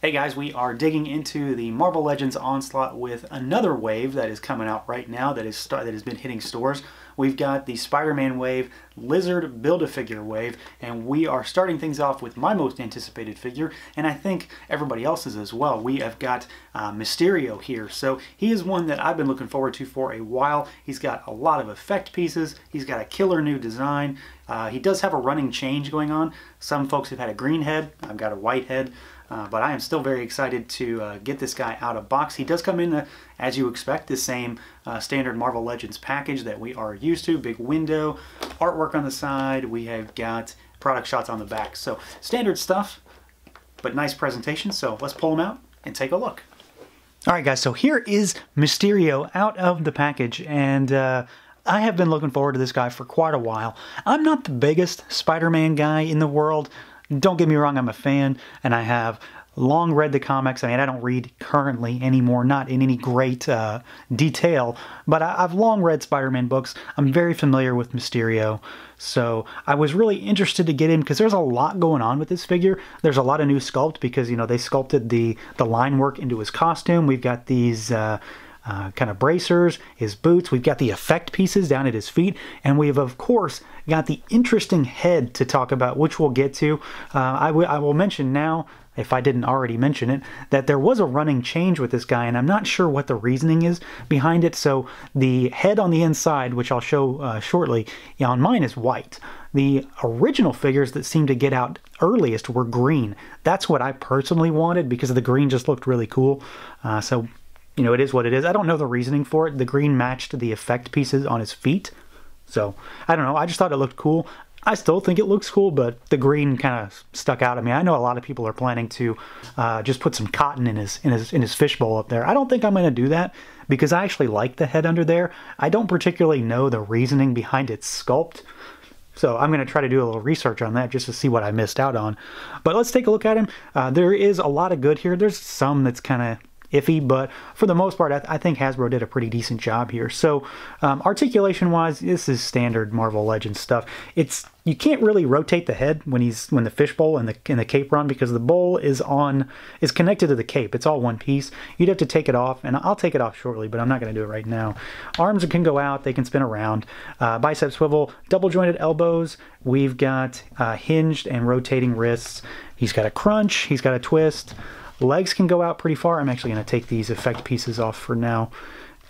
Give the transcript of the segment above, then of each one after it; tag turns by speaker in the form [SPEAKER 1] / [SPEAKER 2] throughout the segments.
[SPEAKER 1] Hey guys, we are digging into the Marvel Legends Onslaught with another wave that is coming out right now that has been hitting stores. We've got the Spider-Man wave, Lizard Build-A-Figure wave, and we are starting things off with my most anticipated figure, and I think everybody else's as well. We have got Mysterio here. So he is one that I've been looking forward to for a while. He's got a lot of effect pieces. He's got a killer new design. He does have a running change going on. Some folks have had a green head. I've got a white head. But I am still very excited to get this guy out of box. He does come in, as you expect, the same standard Marvel Legends package that we are used to. Big window, artwork on the side. We have got product shots on the back. So standard stuff, but nice presentation. So let's pull him out and take a look. All right, guys, so here is Mysterio out of the package. And I have been looking forward to this guy for quite a while. I'm not the biggest Spider-Man guy in the world. Don't get me wrong, I'm a fan, and I have long read the comics. I mean, I don't read currently anymore, not in any great detail, but I've long read Spider-Man books. I'm very familiar with Mysterio, so I was really interested to get in because there's a lot going on with this figure. There's a lot of new sculpt because, you know, they sculpted the line work into his costume. We've got these kind of bracers, his boots. We've got the effect pieces down at his feet, and we've of course got the interesting head to talk about, which we'll get to. I will mention now, if I didn't already mention it, that there was a running change with this guy, and I'm not sure what the reasoning is behind it. So the head on the inside, which I'll show shortly, on mine is white. The original figures that seemed to get out earliest were green. That's what I personally wanted because the green just looked really cool. So you know, it is what it is. I don't know the reasoning for it. The green matched the effect pieces on his feet. So, I don't know. I just thought it looked cool. I still think it looks cool, but the green kind of stuck out. I mean, I know a lot of people are planning to just put some cotton in his fishbowl up there. I don't think I'm going to do that because I actually like the head under there. I don't particularly know the reasoning behind its sculpt. So I'm going to try to do a little research on that just to see what I missed out on. But let's take a look at him. There is a lot of good here. There's some that's kind of iffy, but for the most part, I think Hasbro did a pretty decent job here. So, articulation-wise, this is standard Marvel Legends stuff. You can't really rotate the head when the fishbowl and the cape are on because the bowl is connected to the cape. It's all one piece. You'd have to take it off, and I'll take it off shortly, but I'm not going to do it right now. Arms can go out; they can spin around. Bicep swivel, double jointed elbows. We've got hinged and rotating wrists. He's got a crunch. He's got a twist. Legs can go out pretty far. I'm actually going to take these effect pieces off for now,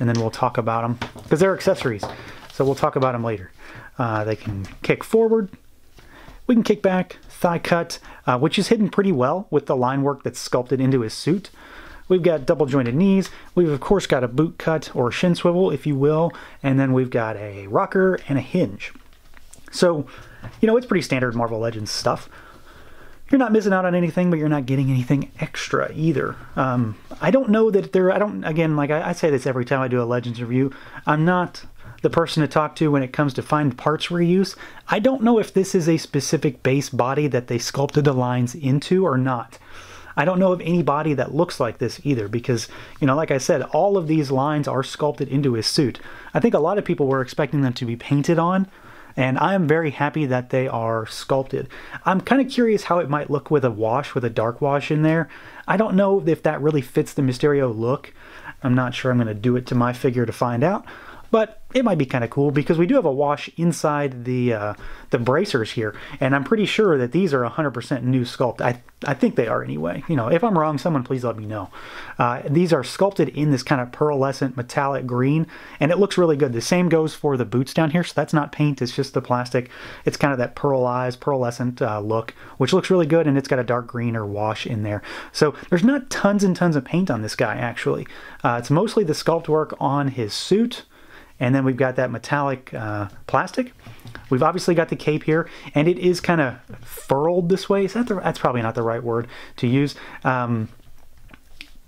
[SPEAKER 1] and then we'll talk about them, because they're accessories, so we'll talk about them later. They can kick forward. We can kick back, thigh cut, which is hidden pretty well with the line work that's sculpted into his suit. We've got double jointed knees. We've of course got a boot cut, or a shin swivel, if you will, and then we've got a rocker and a hinge. So, you know, it's pretty standard Marvel Legends stuff. You're not missing out on anything, but you're not getting anything extra either. I don't know that again, like I say this every time I do a Legends review, I'm not the person to talk to when it comes to fine parts reuse. I don't know if this is a specific base body that they sculpted the lines into or not. I don't know of any body that looks like this either because, you know, like I said, all of these lines are sculpted into his suit. I think a lot of people were expecting them to be painted on, and I am very happy that they are sculpted. I'm kind of curious how it might look with a dark wash in there. I don't know if that really fits the Mysterio look. I'm not sure I'm going to do it to my figure to find out. But it might be kind of cool because we do have a wash inside the bracers here, and I'm pretty sure that these are 100% new sculpt. I think they are anyway. You know, if I'm wrong, someone please let me know. These are sculpted in this kind of pearlescent metallic green, and it looks really good. The same goes for the boots down here, so that's not paint, it's just the plastic. It's kind of that pearlescent look, which looks really good, and it's got a dark green or wash in there. So there's not tons and tons of paint on this guy, actually. It's mostly the sculpt work on his suit. And then we've got that metallic plastic. We've obviously got the cape here, and it is kind of furled this way. So that's probably not the right word to use. But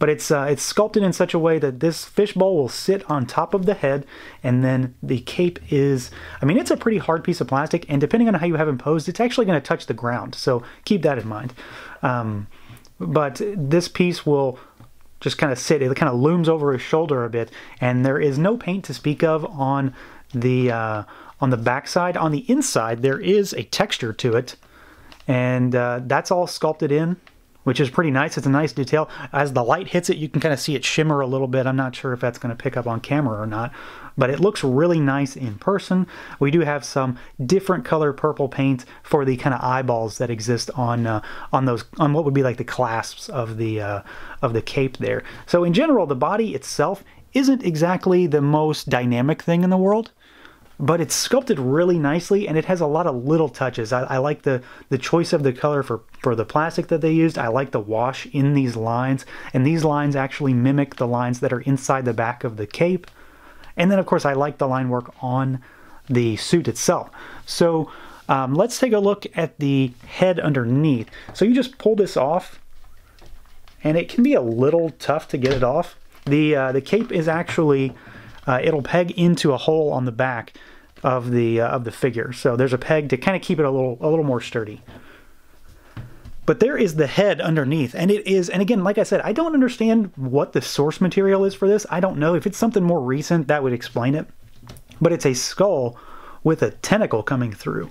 [SPEAKER 1] it's sculpted in such a way that this fishbowl will sit on top of the head, and then the cape is, I mean, it's a pretty hard piece of plastic, and depending on how you have him posed, it's actually going to touch the ground. So keep that in mind. But this piece will just kind of sit, it kind of looms over his shoulder a bit, and there is no paint to speak of on the backside. On the inside, there is a texture to it, and that's all sculpted in which is pretty nice. It's a nice detail. As the light hits it, you can kind of see it shimmer a little bit. I'm not sure if that's going to pick up on camera or not, but it looks really nice in person. We do have some different color purple paint for the kind of eyeballs that exist on what would be like the clasps of the cape there. So in general, the body itself isn't exactly the most dynamic thing in the world, but it's sculpted really nicely, and it has a lot of little touches. I like the choice of the color for the plastic that they used. I like the wash in these lines, and these lines actually mimic the lines that are inside the back of the cape. And then, of course, I like the line work on the suit itself. So let's take a look at the head underneath. So you just pull this off, and it can be a little tough to get it off. The cape is actually... it'll peg into a hole on the back of the figure. So there's a peg to kind of keep it a little more sturdy. But there is the head underneath, and it is, and again, like I said, I don't understand what the source material is for this. I don't know. If it's something more recent, that would explain it. But it's a skull with a tentacle coming through.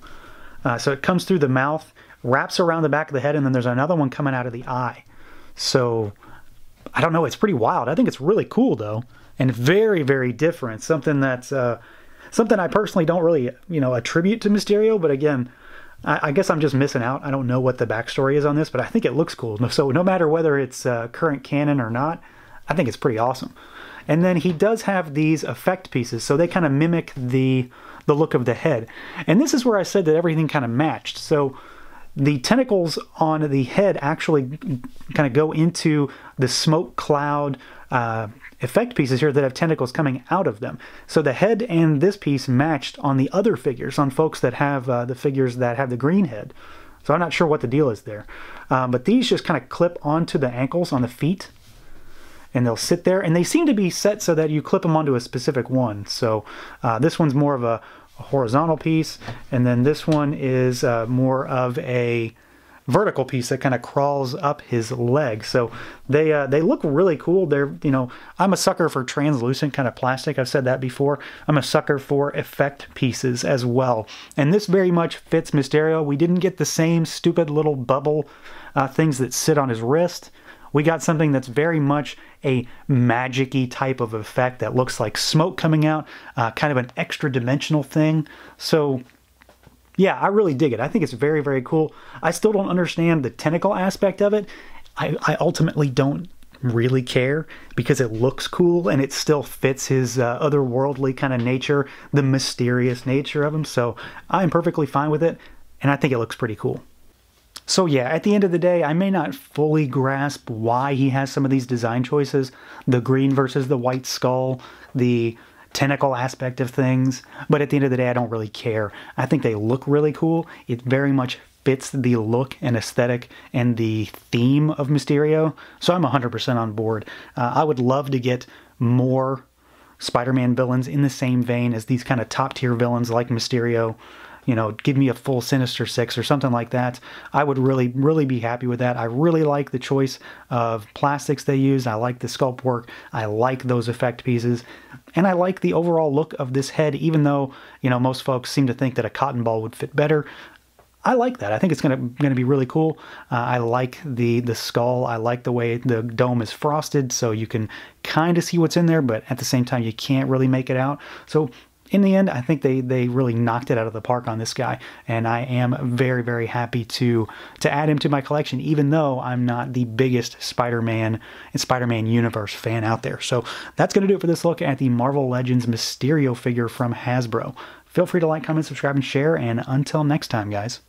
[SPEAKER 1] So it comes through the mouth, wraps around the back of the head, and then there's another one coming out of the eye. So I don't know. It's pretty wild. I think it's really cool, though. And very, very different. Something that's something I personally don't really, attribute to Mysterio. But again, I guess I'm just missing out. I don't know what the backstory is on this, but I think it looks cool. So no matter whether it's current canon or not, I think it's pretty awesome. And then he does have these effect pieces, so they kind of mimic the look of the head. And this is where I said that everything kind of matched. So the tentacles on the head actually kind of go into the smoke cloud effect pieces here that have tentacles coming out of them. So the head and this piece matched on the other figures, on folks that have the figures that have the green head. So I'm not sure what the deal is there. But these just kind of clip onto the ankles on the feet, and they'll sit there, and they seem to be set so that you clip them onto a specific one. So this one's more of a horizontal piece, and then this one is more of a vertical piece that kind of crawls up his leg. So they look really cool. They're, I'm a sucker for translucent kind of plastic. I've said that before. I'm a sucker for effect pieces as well. And this very much fits Mysterio. We didn't get the same stupid little bubble things that sit on his wrist. We got something that's very much a magic-y type of effect that looks like smoke coming out, kind of an extra dimensional thing. So yeah, I really dig it. I think it's very, very cool. I still don't understand the tentacle aspect of it. I ultimately don't really care because it looks cool and it still fits his otherworldly kind of nature, the mysterious nature of him. So I'm perfectly fine with it, and I think it looks pretty cool. So yeah, at the end of the day, I may not fully grasp why he has some of these design choices, the green versus the white skull, the tentacle aspect of things, but at the end of the day, I don't really care. I think they look really cool. It very much fits the look and aesthetic and the theme of Mysterio, so I'm 100% on board. I would love to get more Spider-Man villains in the same vein as these kind of top-tier villains like Mysterio. Give me a full Sinister Six or something like that. I would really, really be happy with that. I really like the choice of plastics they use. I like the sculpt work. I like those effect pieces. And I like the overall look of this head, even though, most folks seem to think that a cotton ball would fit better. I like that. I think it's gonna be really cool. I like the skull. I like the way the dome is frosted, so you can kind of see what's in there, but at the same time, you can't really make it out. So in the end, I think they really knocked it out of the park on this guy, and I am very, very happy to add him to my collection, even though I'm not the biggest Spider-Man and Spider-Man universe fan out there. So that's going to do it for this look at the Marvel Legends Mysterio figure from Hasbro. Feel free to like, comment, subscribe, and share, and until next time, guys.